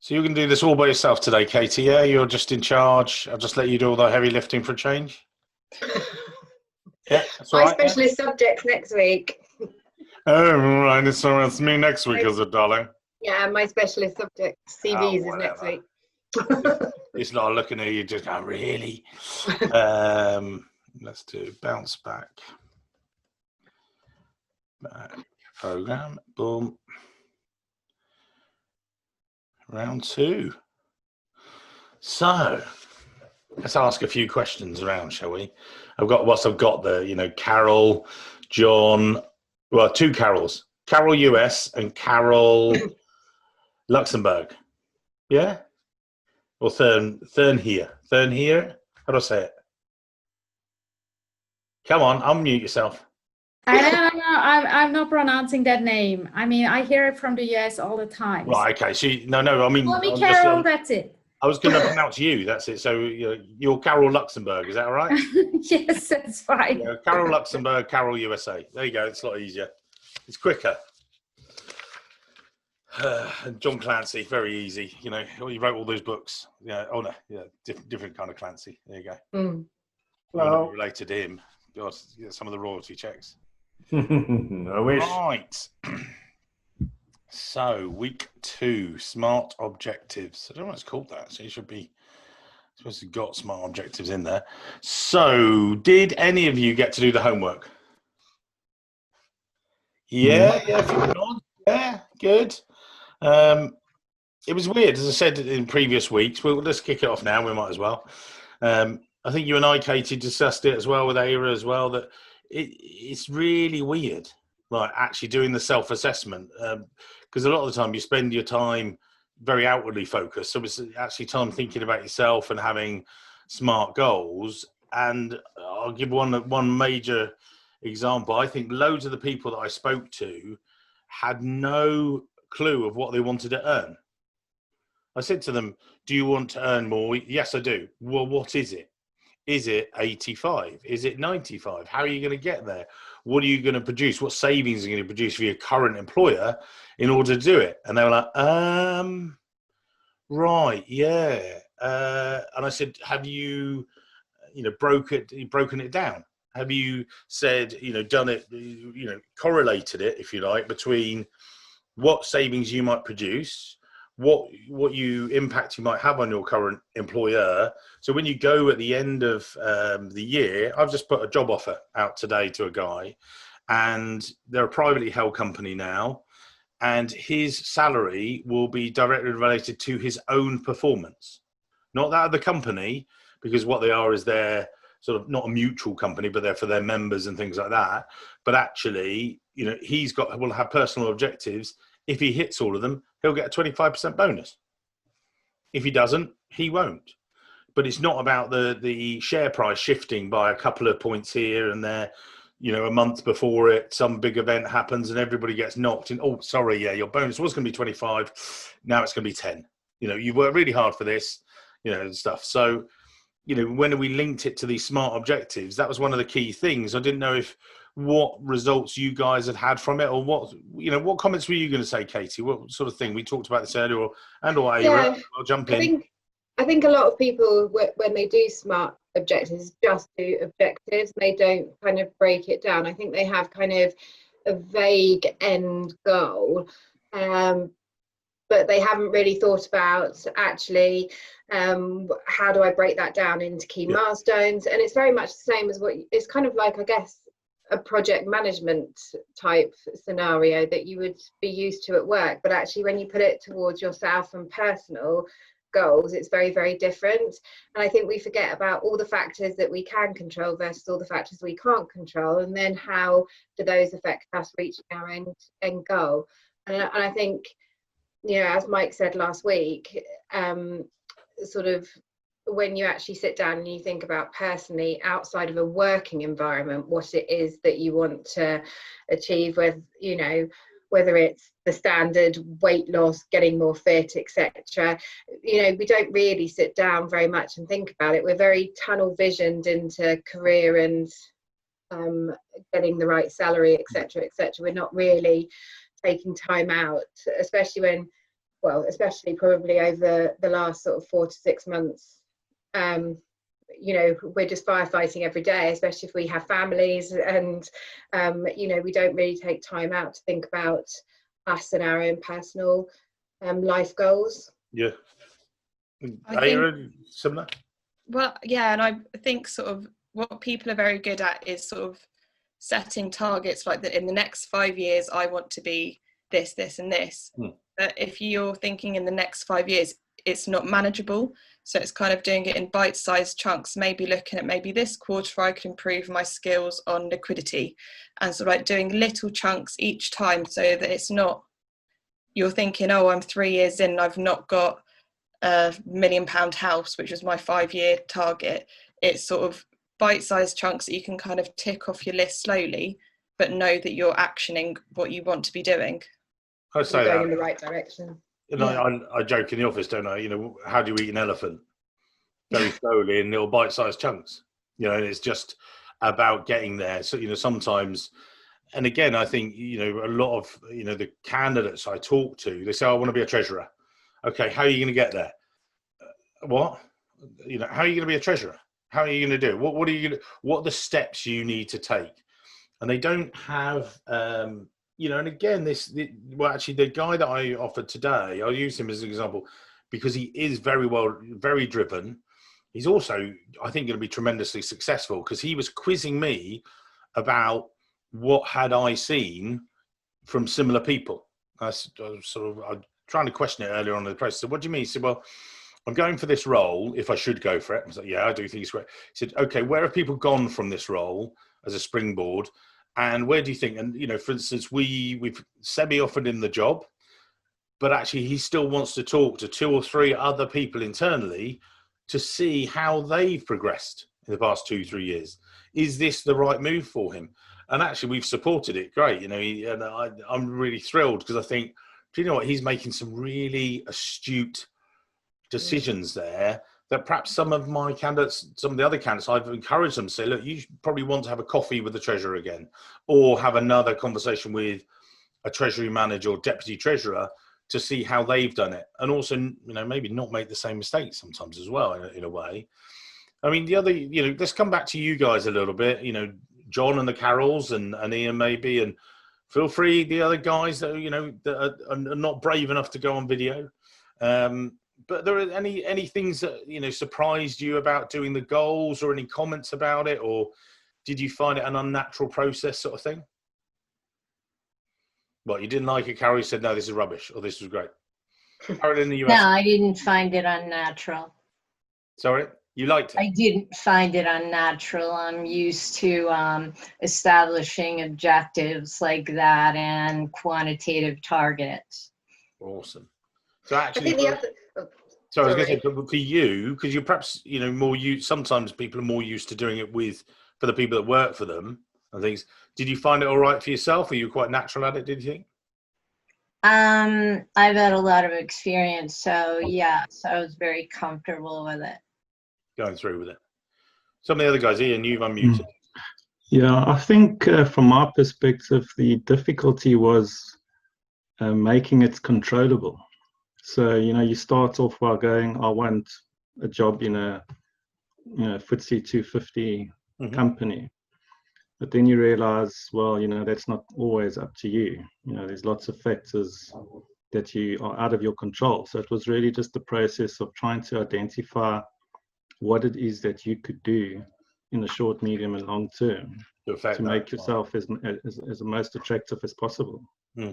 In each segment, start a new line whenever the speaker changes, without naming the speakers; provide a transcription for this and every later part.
So you're going to do this all by yourself today, Katie, yeah? You're just in charge. I'll just let you do all the heavy lifting for a change. Yeah, that's all
My
right.
specialist subjects next week.
Oh, right. So it's me next week, is it, darling?
Yeah, my specialist subject CVs is next
Whatever.
week.
It's not looking at you, just going, really? Let's do bounce back. Program. Boom. Round two. So let's ask a few questions around, shall we? I've got there, Carol, John, well, two Carols, Carol US and Carol Luxembourg. Yeah? Or Thurn here. How do I say it? Come on, unmute yourself.
I don't know. I'm not pronouncing that name. I mean, I hear it from the US all the time.
Right, okay. No, I mean...
Call me Carol, that's it.
I was going to pronounce you, that's it. So you're Carol Luxembourg, is that all right?
Yes, that's fine.
Yeah, Carol Luxembourg, Carol USA. There you go, it's a lot easier. It's quicker. And John Clancy, very easy. He wrote all those books. Yeah, different kind of Clancy. There you go. Well, related to him. God, some of the royalty checks.
I wish.
Right. So, week 2, smart objectives. I don't know what it's called that. So, you should be supposed to have got smart objectives in there. So, did any of you get to do the homework? Yeah, good. It was weird, as I said in previous weeks. Well, let's kick it off now. We might as well. I think you and I, Katie, discussed it as well with Aira as well, that it's really weird, like actually doing the self-assessment, because a lot of the time you spend your time very outwardly focused. So it's actually time thinking about yourself and having smart goals. And I'll give one major example. I think loads of the people that I spoke to had no clue of what they wanted to earn. I said to them, do you want to earn more? Yes, I do. Well, what is it? Is it 85? Is it 95? How are you going to get there? What are you going to produce? What savings are you going to produce for your current employer in order to do it? And they were like, right, yeah. And I said, have you, broken it down? Have you said, done it, correlated it, if you like, between what savings you might produce, what impact you might have on your current employer. So when you go at the end of the year, I've just put a job offer out today to a guy, and they're a privately held company now, and his salary will be directly related to his own performance, not that of the company, because what they are is they're sort of not a mutual company, but they're for their members and things like that. But actually, will have personal objectives. If he hits all of them, he'll get a 25% bonus. If he doesn't, he won't. But it's not about the share price shifting by a couple of points here and there. A month before it, some big event happens and everybody gets knocked in. Oh, sorry, yeah, your bonus was going to be 25. Now it's going to be 10. You worked really hard for this, and stuff. So, when we linked it to these smart objectives, that was one of the key things. I didn't know what results you guys had from it, or what comments were you going to say, Katie? What sort of thing? We talked about this earlier, or Aira, I'll jump in.
I think a lot of people, when they do smart objectives, just do objectives. They don't kind of break it down. I think they have kind of a vague end goal, but they haven't really thought about actually how do I break that down into key milestones. And it's very much the same as it's kind of like, I guess, a project management type scenario that you would be used to at work, but actually when you put it towards yourself and personal goals, it's very, very different. And I think we forget about all the factors that we can control versus all the factors we can't control, and then how do those affect us reaching our end goal. And I think, as Mike said last week, sort of when you actually sit down and you think about personally outside of a working environment, what it is that you want to achieve with, whether it's the standard weight loss, getting more fit, etc. We don't really sit down very much and think about it. We're very tunnel visioned into career and getting the right salary, etc., etc. We're not really taking time out, especially when well, especially probably over the last sort of 4 to 6 months, you know, we're just firefighting every day, especially if we have families, and you know, we don't really take time out to think about us and our own personal life goals.
Yeah.
I think,
Similar?
well, yeah, and I think sort of what people are very good at is sort of setting targets, like that in the next 5 years I want to be this, this and this. But if you're thinking in the next 5 years, it's not manageable. So it's kind of doing it in bite-sized chunks, maybe looking at maybe this quarter I could improve my skills on liquidity, and sort of like doing little chunks each time, so that it's not, you're thinking, oh, I'm 3 years in and I've not got a £1 million house, which was my 5-year target. It's sort of bite-sized chunks that you can kind of tick off your list slowly, but know that you're actioning what you want to be doing.
I say
going
that
in the right direction.
And I joke in the office, don't I? You know, how do you eat an elephant? Very slowly in little bite-sized chunks. You know, and it's just about getting there. So, you know, sometimes, and again, I think, you know, a lot of, you know, the candidates I talk to, they say, I want to be a treasurer. Okay, how are you going to get there? What? You know, how are you going to be a treasurer? How are you going to do it? What are you going to, what are the steps you need to take? And they don't have, you know, and again, well, actually, the guy that I offered today, I'll use him as an example because he is very driven. He's also, I think, going to be tremendously successful because he was quizzing me about what had I seen from similar people. I'm trying to question it earlier on in the process. So what do you mean? He said, well, I'm going for this role if I should go for it. I was like, yeah, I do think it's great. He said, okay, where have people gone from this role as a springboard? And where do you think, and, you know, for instance, we've semi-offered him the job, but actually he still wants to talk to 2 or 3 other people internally to see how they've progressed in the past 2-3 years. Is this the right move for him? And actually we've supported it. Great. You know, I'm really thrilled because I think, do you know what? He's making some really astute decisions there that perhaps some of my candidates, some of the other candidates, I've encouraged them to say, look, you probably want to have a coffee with the treasurer again, or have another conversation with a treasury manager or deputy treasurer to see how they've done it. And also, you know, maybe not make the same mistakes sometimes as well, in a way. I mean, the other, you know, let's come back to you guys a little bit, you know, John and the Carrolls and Ian maybe, and feel free, the other guys that, you know, that are not brave enough to go on video. But there are any things that, you know, surprised you about doing the goals, or any comments about it, or did you find it an unnatural process sort of thing? Well, you didn't like it, Carol? You said, no, this is rubbish, or this was great. Carol in the US.
No, I didn't find it unnatural.
Sorry? You liked it?
I didn't find it unnatural. I'm used to establishing objectives like that and quantitative targets.
Awesome. So actually,
I think the other,
so I was going to say, for you, because you're perhaps, you know, sometimes people are more used to doing it for the people that work for them and things. Did you find it all right for yourself? Were you quite natural at it, did you think?
I've had a lot of experience, so yeah, so I was very comfortable with it.
Going through with it. Some of the other guys, Ian, you've unmuted.
Yeah, I think from my perspective, the difficulty was making it controllable. So, you know, you start off by going, I want a job in a, you know, FTSE 250 company. But then you realize, well, you know, that's not always up to you. You know, there's lots of factors that you are out of your control. So it was really just the process of trying to identify what it is that you could do in the short, medium, and long term to make yourself as most attractive as possible. Yeah.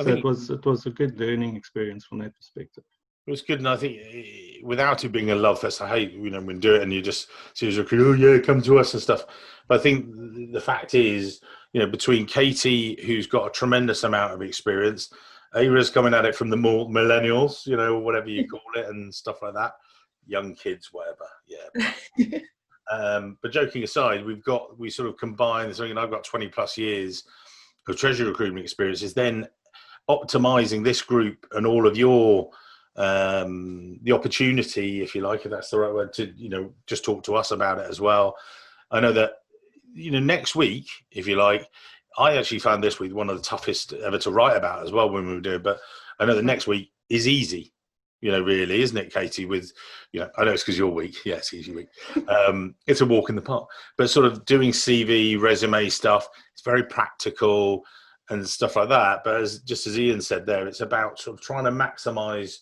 So it was a good learning experience from that perspective.
It was good, and I think without it being a love fest, I hate, you know, when you do it and you just see as a recruiter, oh yeah, come to us and stuff. But I think the fact is, you know, between Katie, who's got a tremendous amount of experience, Ava's coming at it from the more millennials, you know, whatever you call it, and stuff like that, young kids, whatever, yeah. But joking aside, we sort of combine this. I've got 20 plus years of treasury recruitment experiences, then optimizing this group and all of your the opportunity, if you like, if that's the right word, to, you know, just talk to us about it as well. I know that, you know, next week, if you like, I actually found this week one of the toughest ever to write about as well when we were doing, but I know the next week is easy, really, isn't it, Katie? With, I know it's because you're weak. Yeah, it's easy week. It's a walk in the park. But sort of doing CV, resume stuff, it's very practical and stuff like that. But just as Ian said there, it's about sort of trying to maximise,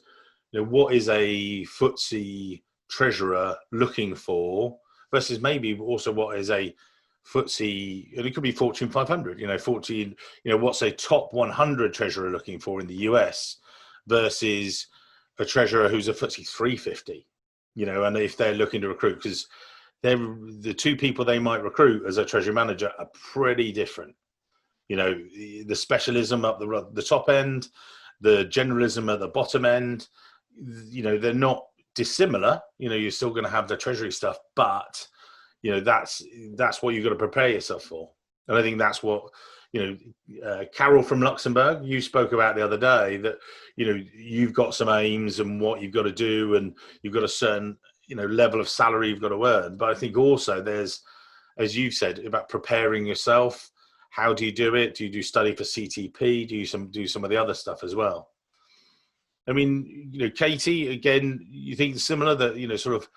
what is a FTSE treasurer looking for versus maybe also what is a FTSE, and it could be Fortune 500, what's a top 100 treasurer looking for in the US versus a treasurer who's a FTSE 350, and if they're looking to recruit, because the two people they might recruit as a treasury manager are pretty different. The specialism up the top end, the generalism at the bottom end, they're not dissimilar. You're still going to have the treasury stuff, but that's what you've got to prepare yourself for. And I think that's what, Carol from Luxembourg, you spoke about the other day, that, you've got some aims and what you've got to do, and you've got a certain, level of salary you've got to earn. But I think also there's, as you've said, about preparing yourself. How do you do it? Do you do study for CTP? Do you do some of the other stuff as well? I mean, Katie, again, you think similar that, sort of,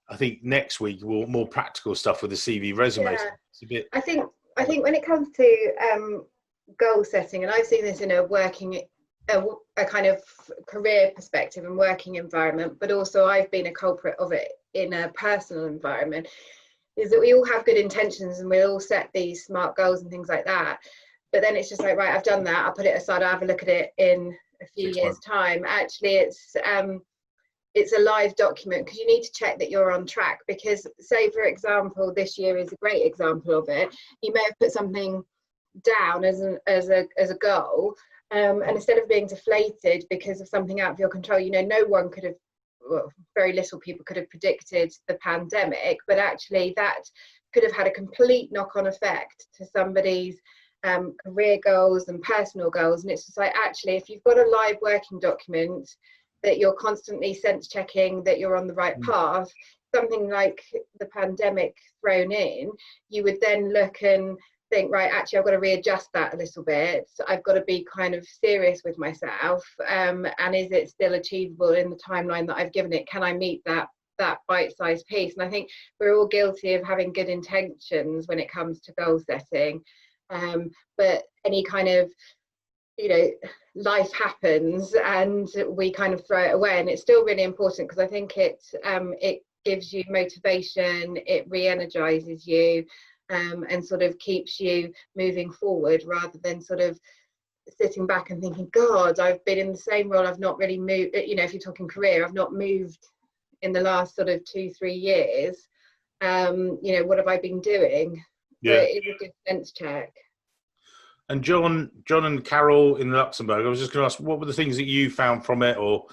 I think next week more practical stuff with the CV resume.
Yeah.
It's a bit...
I think when it comes to goal setting, and I've seen this in a kind of career perspective and working environment, but also I've been a culprit of it in a personal environment, is that we all have good intentions and we all set these SMART goals and things like that. But then it's just like, right, I've done that, I'll put it aside, I'll have a look at it in a few years' time. Actually, it's a live document, because you need to check that you're on track. Because, say, for example, this year is a great example of it. You may have put something down as a goal, and instead of being deflated because of something out of your control, no one could have, well, very little people could have predicted the pandemic, but actually that could have had a complete knock-on effect to somebody's career goals and personal goals. And it's just like, actually, if you've got a live working document that you're constantly sense checking that you're on the right path, something like the pandemic thrown in, you would then look and think, right, actually, I've got to readjust that a little bit. So I've got to be kind of serious with myself. And is it still achievable in the timeline that I've given it? Can I meet that bite-sized piece? And I think we're all guilty of having good intentions when it comes to goal setting. But any kind of, life happens and we kind of throw it away. And it's still really important, because I think it gives you motivation, it re-energizes you, and sort of keeps you moving forward, rather than sort of sitting back and thinking, God, I've been in the same role, I've not really moved. If you're talking career, I've not moved in the last sort of 2-3 years. What have I been doing?
Yeah.
So it's a good sense check.
And John and Carol in Luxembourg, I was just going to ask, what were the things that you found from it, or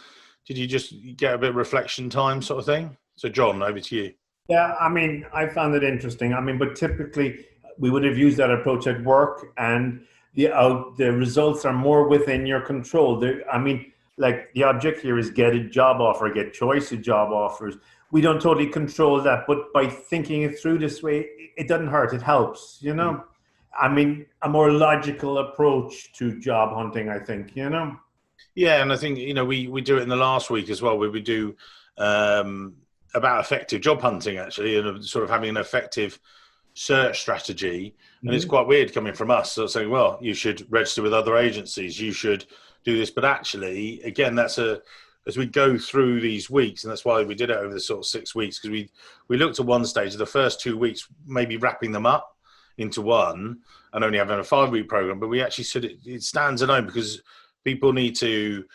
did you just get a bit of reflection time sort of thing? So John, over to you.
Yeah, I mean, I found it interesting. I mean, but typically we would have used that approach at work, and the results are more within your control. Like the object here is get a job offer, get choice of job offers. We don't totally control that, but by thinking it through this way, it doesn't hurt, it helps, I mean, a more logical approach to job hunting, I think,
Yeah, and I think, we do it in the last week as well, where we do about effective job hunting, actually, and sort of having an effective search strategy. And it's quite weird coming from us, sort of saying, well, you should register with other agencies, you should do this. But actually, again, as we go through these weeks, and that's why we did it over the sort of 6 weeks, because we looked at one stage of the first 2 weeks, maybe wrapping them up into one and only having a 5-week program. But we actually said it stands alone, because people need to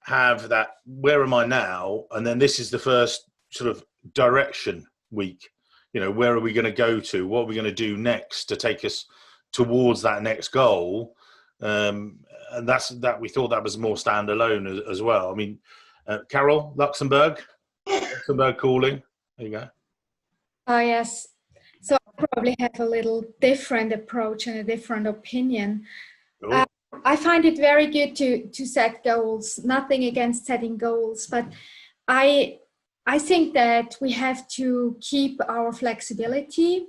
have that, where am I now? And then this is the first sort of direction week. Where are we going to go to? What are we going to do next to take us towards that next goal? And we thought that was more standalone as well. I mean, Carol, Luxembourg calling. There you go.
Oh, yes. So I probably have a little different approach and a different opinion. I find it very good to set goals. Nothing against setting goals, but I think that we have to keep our flexibility.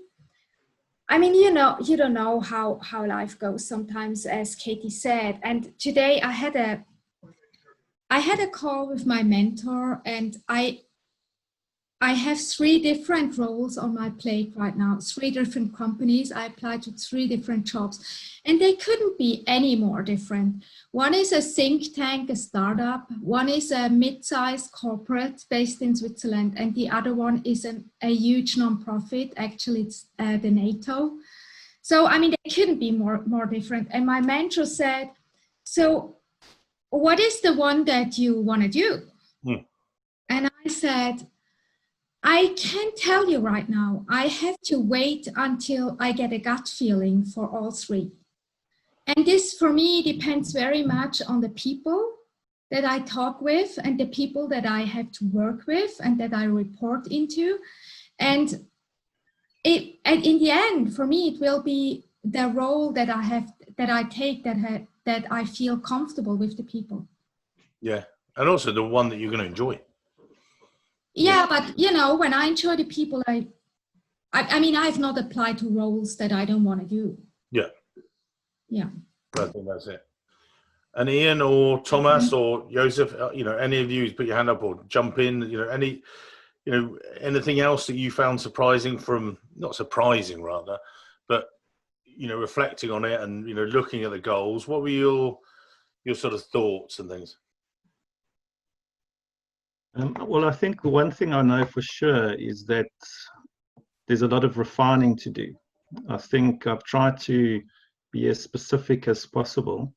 I mean, you don't know how life goes sometimes, as Katie said. And today I had I had a call with my mentor, and I have 3 different roles on my plate right now, 3 different companies. I applied to 3 different jobs, and they couldn't be any more different. One is a think tank, a startup. One is a mid-sized corporate based in Switzerland, and the other one is a huge nonprofit. Actually, it's the NATO. So, I mean, they couldn't be more different. And my mentor said, so what is the one that you want to do? And I said, I can't tell you right now. I have to wait until I get a gut feeling for all 3. And this, for me, depends very much on the people that I talk with and the people that I have to work with and that I report into. And in the end, for me, it will be the role that I take that I feel comfortable with the people.
Yeah, and also the one that you're going to enjoy.
Yeah, but when I enjoy the people, I mean, I've not applied to roles that I don't want to do.
Yeah.
Yeah.
I think that's it. And Ian or Thomas or Joseph, any of you put your hand up or jump in, anything else that you found surprising from, not surprising rather, but, reflecting on it and, looking at the goals, what were your sort of thoughts and things?
Well, I think the one thing I know for sure is that there's a lot of refining to do. I think I've tried to be as specific as possible,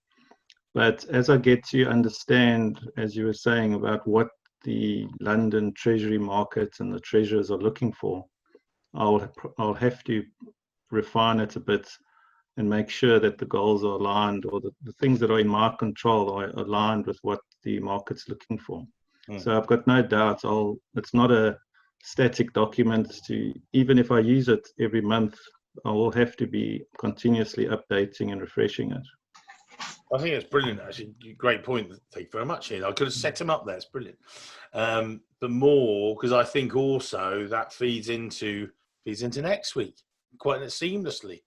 but as I get to understand, as you were saying, about what the London Treasury market and the treasurers are looking for, I'll have to refine it a bit and make sure that the goals are aligned, or the things that are in my control are aligned with what the market's looking for. So I've got no doubt it's not a static document. Even if I use it every month, I will have to be continuously updating and refreshing it.
I think it's brilliant, actually. Great point. Thank you very much, Ian. I could have set him up there. It's brilliant. But more, because I think also that feeds into next week quite seamlessly.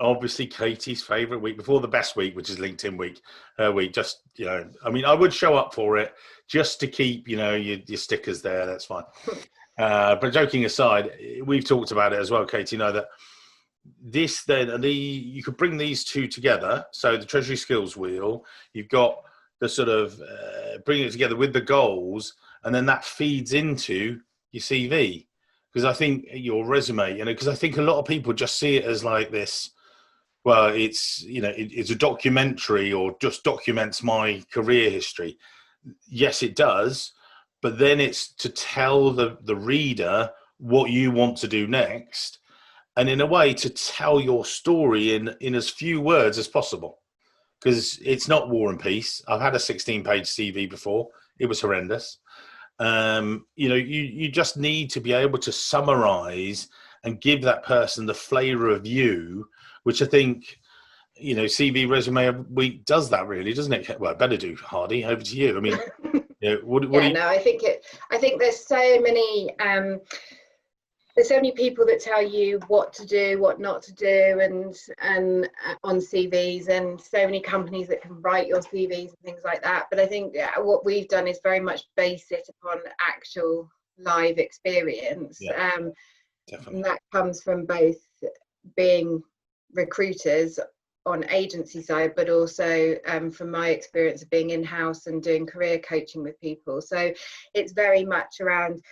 Obviously, Katie's favourite week before the best week, which is LinkedIn week. Just, I mean, I would show up for it just to keep, your stickers there. That's fine. But joking aside, we've talked about it as well, Katie. That you could bring these 2 together. So the Treasury Skills Wheel, you've got the sort of bringing it together with the goals, and then that feeds into your CV. Because I think your resume, because I think a lot of people just see it as like this. Well, it's it's a documentary or just documents my career history. Yes, it does, but then it's to tell the reader what you want to do next, and in a way to tell your story in as few words as possible. Because it's not War and Peace. I've had a 16-page CV before. It was horrendous. You just need to be able to summarize and give that person the flavor of you, which I think, CV Resume Week does that really, doesn't it? Well, better do, Hardy. Over to you. I mean,
I think there's so many people that tell you what to do, what not to do, and on CVs, and so many companies that can write your CVs and things like that. But I think what we've done is very much base it upon actual live experience.
Definitely.
And that comes from both being recruiters on agency side, but also from my experience of being in-house and doing career coaching with people. So it's very much around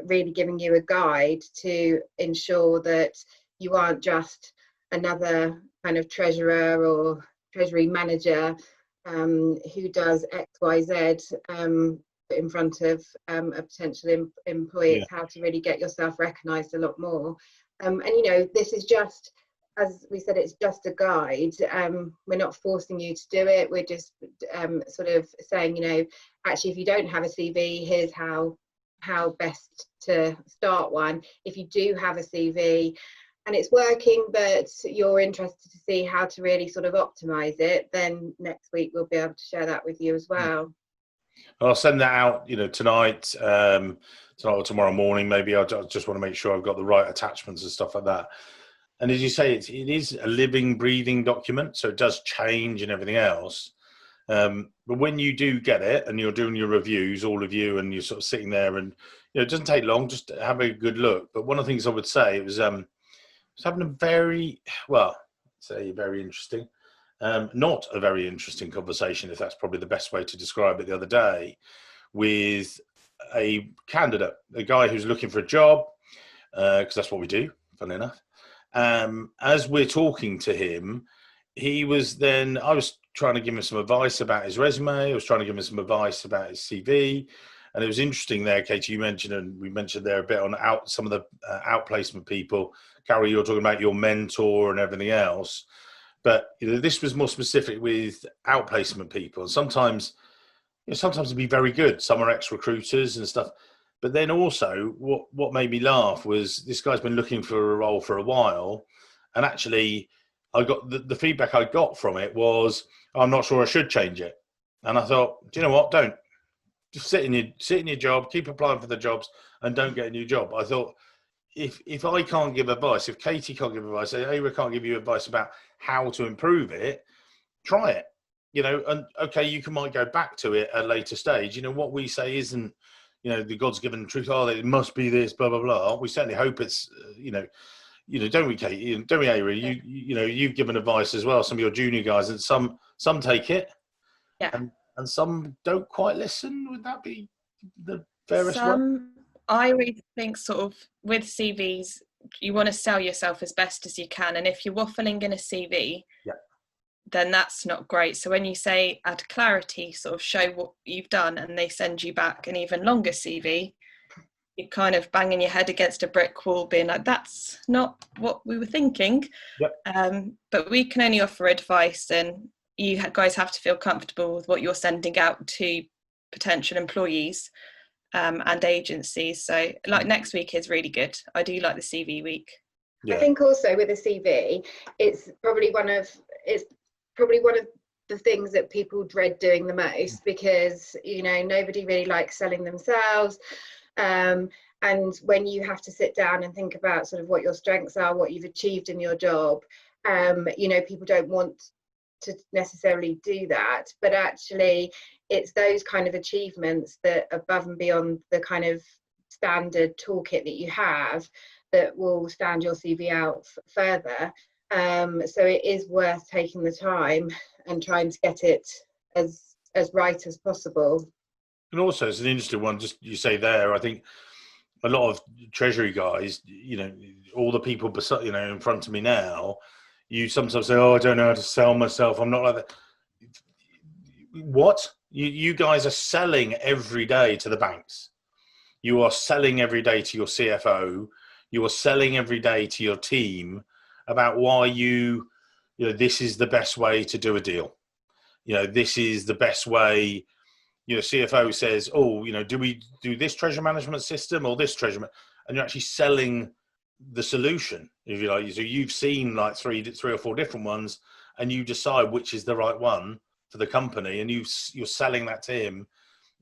really giving you a guide to ensure that you aren't just another kind of treasurer or treasury manager who does XYZ in front of a potential employee. It's how to really get yourself recognized a lot more. And this is just, as we said, it's just a guide. We're not forcing you to do it. We're just sort of saying, actually, if you don't have a CV, here's how best to start one. If you do have a CV and it's working, but you're interested to see how to really sort of optimize it, then next week we'll be able to share that with you as well.
I'll send that out, tonight or tomorrow morning. Maybe I just want to make sure I've got the right attachments and stuff like that. And as you say, it is a living, breathing document, so it does change and everything else. But when you do get it and you're doing your reviews, all of you, and you're sort of sitting there, and it doesn't take long, just have a good look. But one of the things I would say, it was having a very, well, say very interesting, not a very interesting conversation, if that's probably the best way to describe it, the other day, with a candidate, a guy who's looking for a job, because that's what we do, funnily enough. As we're talking to him, I was trying to give him some advice about his resume. I was trying to give him some advice about his CV. And it was interesting there, Katie, you mentioned, and we mentioned there a bit on some of the outplacement people. Carol, you're talking about your mentor and everything else. But this was more specific with outplacement people. And sometimes it'd be very good. Some are ex-recruiters and stuff. But then also what made me laugh was this guy's been looking for a role for a while. And actually, I got the feedback I got from it was, I'm not sure I should change it. And I thought, do you know what? Don't. Just sit in your job, keep applying for the jobs, and don't get a new job. I thought, if I can't give advice, if Katie can't give advice, if Ava can't give you advice about how to improve it, try it. And okay, you might go back to it at a later stage. What we say isn't, the God's given truth. Oh, it must be this, blah blah blah. We certainly hope it's, don't we, Katie? Don't we, Ava? You've given advice as well. Some of your junior guys, and some take it.
Yeah.
And some don't quite listen. Would that be the fairest way?
I really think sort of with CVs, you want to sell yourself as best as you can. And if you're waffling in a CV, then that's not great. So when you say add clarity, sort of show what you've done, and they send you back an even longer CV, you're kind of banging your head against a brick wall being like, that's not what we were thinking. But we can only offer advice, and you guys have to feel comfortable with what you're sending out to potential employees and agencies. So like next week is really good. I do like the CV week.
I think also with a CV, it's probably one of the things that people dread doing the most, because nobody really likes selling themselves, and when you have to sit down and think about sort of what your strengths are, what you've achieved in your job, people don't want to necessarily do that, but actually it's those kind of achievements that above and beyond the kind of standard toolkit that you have that will stand your CV out further. So it is worth taking the time and trying to get it as right as possible.
And also, it's an interesting one, just you say there, I think a lot of Treasury guys, all the people in front of me now, you sometimes say, oh, I don't know how to sell myself, I'm not like that. What? You guys are selling every day to the banks. You are selling every day to your CFO. You are selling every day to your team about why this is the best way to do a deal. This is the best way. CFO says, oh, do we do this treasury management system or this treasury? And you're actually selling the solution, if you like. So you've seen like three or four different ones, and you decide which is the right one for the company, and you're selling that to him.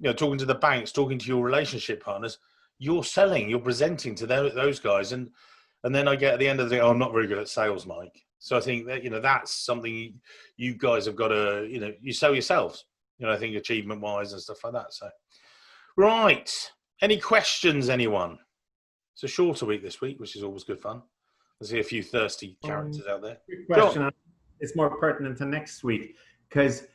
Talking to the banks, talking to your relationship partners, you're presenting to those guys, and then I get at the end of the day, oh, I'm not very good at sales, Mike. So I think that that's something you guys have got to you sell yourselves. I think achievement wise and stuff like that. So, right, any questions, anyone? It's a shorter week this week, which is always good fun. I see a few thirsty characters out there.
Question. It's more pertinent to next week, because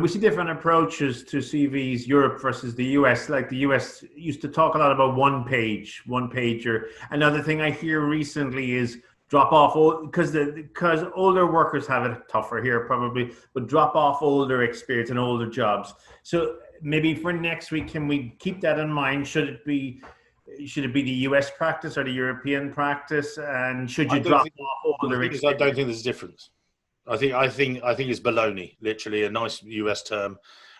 we see different approaches to CVs, Europe versus the US. Like the US used to talk a lot about one pager. Another thing I hear recently is drop off, because older workers have it tougher here probably, but drop off older experience and older jobs. So maybe for next week, can we keep that in mind? Should it be the US practice or the European practice? And should you drop off older experience?
I don't think there's a difference. I think it's baloney, literally a nice US term.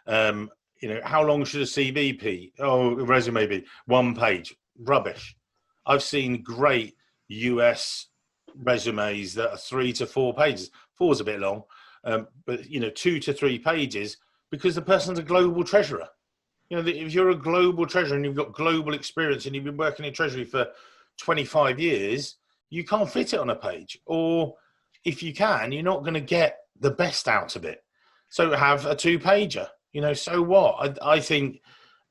How long should a CV be? Resume be 1 page. Rubbish. I've seen great US resumes that are 3 to 4 pages. 4 is a bit long, but 2 to 3 pages, because the person's a global treasurer. If you're a global treasurer and you've got global experience and you've been working in Treasury for 25 years, you can't fit it on a page. Or if you can, you're not going to get the best out of it. So have a 2-pager. So what? I think,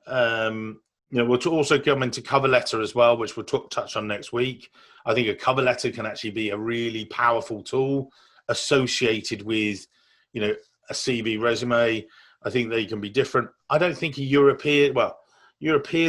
we'll also come into cover letter as well, which we'll touch on next week. I think a cover letter can actually be a really powerful tool associated with, a CV resume. I think they can be different. I don't think a European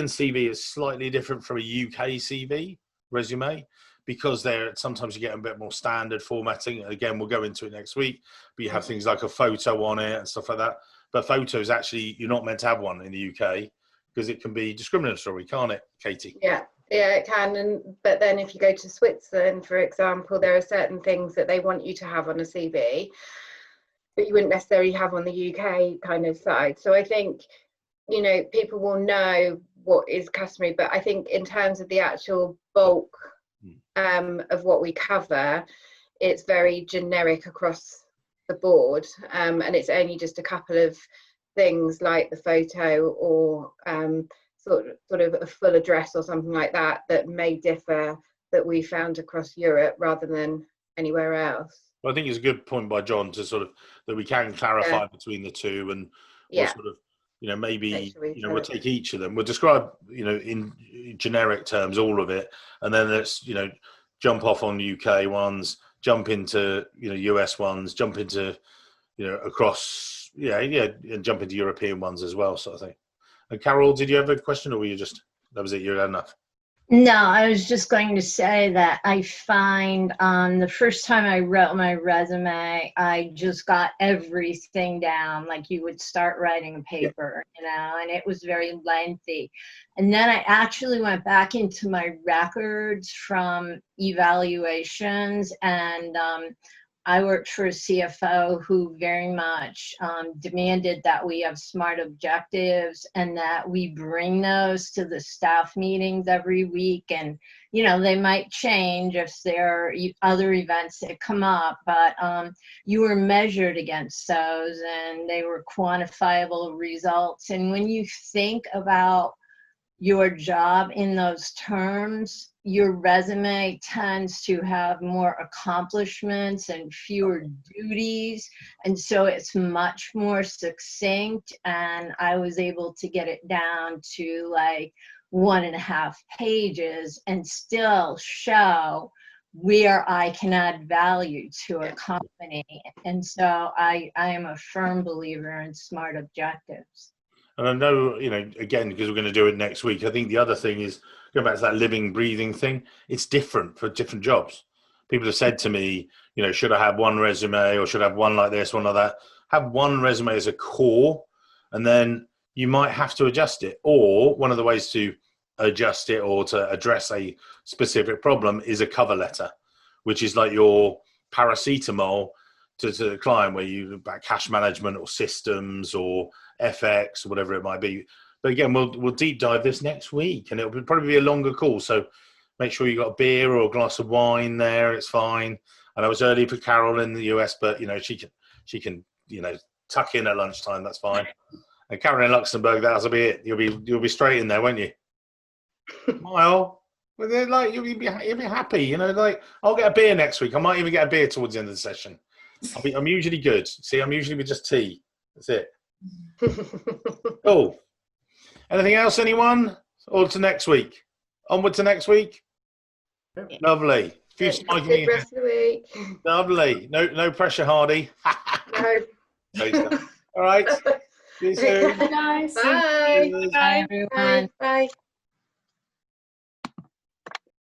CV is slightly different from a UK CV resume, because sometimes you get a bit more standard formatting. Again, we'll go into it next week, but you have things like a photo on it and stuff like that. But photos, actually, you're not meant to have one in the UK because it can be discriminatory, can't it, Katie?
Yeah, it can. But then if you go to Switzerland, for example, there are certain things that they want you to have on a CV that you wouldn't necessarily have on the UK kind of side. So I think, people will know what is customary, but I think in terms of the actual bulk of what we cover, it's very generic across the board, and it's only just a couple of things like the photo or sort of a full address or something like that may differ, that we found across Europe rather than anywhere else.
Well, I think it's a good point by John to sort of that we can clarify between the two, and we'll sort of maybe we'll take each of them, we'll describe in generic terms all of it, and then let's jump off on UK ones, jump into US ones, jump into across and jump into European ones as well, sort of thing. And Carol, did you have a question, or were you just that was it? You had enough?
No, I was just going to say that I find the first time I wrote my resume, I just got everything down like you would start writing a paper, and it was very lengthy. And then I actually went back into my records from evaluations, and I worked for a CFO who very much demanded that we have SMART objectives and that we bring those to the staff meetings every week. And, they might change if there are other events that come up, but you were measured against those and they were quantifiable results. And when you think about your job in those terms, your resume tends to have more accomplishments and fewer duties, and so it's much more succinct. And I was able to get it down to like 1.5 pages and still show where I can add value to a company. And so I am a firm believer in SMART objectives.
And I know, again, because we're going to do it next week, I think the other thing is, going back to that living, breathing thing, it's different for different jobs. People have said to me, should I have one resume or should I have one like this, one like that? Have one resume as a core, and then you might have to adjust it. Or one of the ways to adjust it or to address a specific problem is a cover letter, which is like your paracetamol to the client, where you about cash management or systems or FX or whatever it might be. But again, we'll deep dive this next week, and it'll probably be a longer call. So make sure you got a beer or a glass of wine there. It's fine. I know it's early for Carol in the US, but she can tuck in at lunchtime. That's fine. And Carol in Luxembourg, that'll be it. You'll be straight in there, won't you? Smile. Well, they're like you'll be happy. I'll get a beer next week. I might even get a beer towards the end of the session. I'm usually good. See, I'm usually with just tea. That's it. Cool. Anything else, anyone? Or to next week? Onward to next week? Yeah. Lovely.
Good rest of the week.
Lovely. No pressure, Hardy.
No.
All right. See you soon.
Bye, guys.
Bye.
Bye, everyone.
Bye.